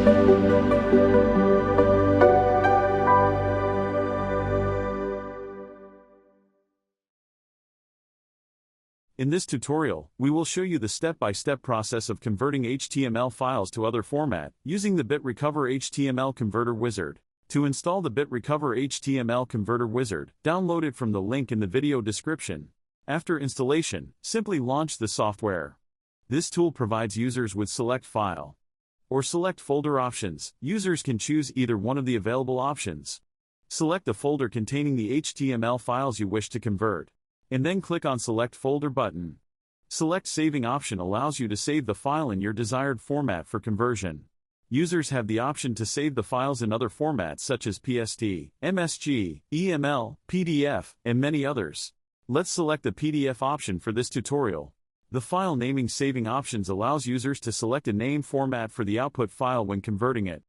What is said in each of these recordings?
In this tutorial, we will show you the step-by-step process of converting HTML files to other format using the BitRecover HTML Converter Wizard. To install the BitRecover HTML Converter Wizard, download it from the link in the video description. After installation, simply launch the software. This tool provides users with select file or select folder options. Users can choose either one of the available options. Select the folder containing the HTML files you wish to convert, and then click on Select Folder button. Select Saving option allows you to save the file in your desired format for conversion. Users have the option to save the files in other formats such as PST, MSG, EML, PDF, and many others. Let's select the PDF option for this tutorial. The file naming saving options allows users to select a name format for the output file when converting it.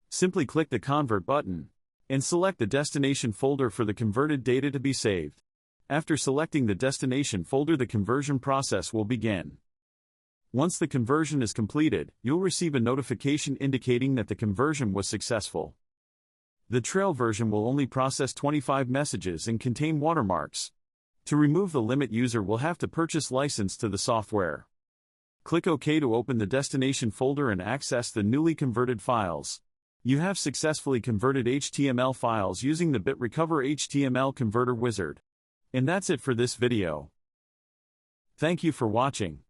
Simply click the Convert button and select the destination folder for the converted data to be saved. After selecting the destination folder, the conversion process will begin. Once the conversion is completed, you'll receive a notification indicating that the conversion was successful. The trail version will only process 25 messages and contain watermarks. To remove the limit, user will have to purchase license to the software. Click OK to open the destination folder and access the newly converted files. You have successfully converted HTML files using the BitRecover HTML Converter Wizard. And that's it for this video. Thank you for watching.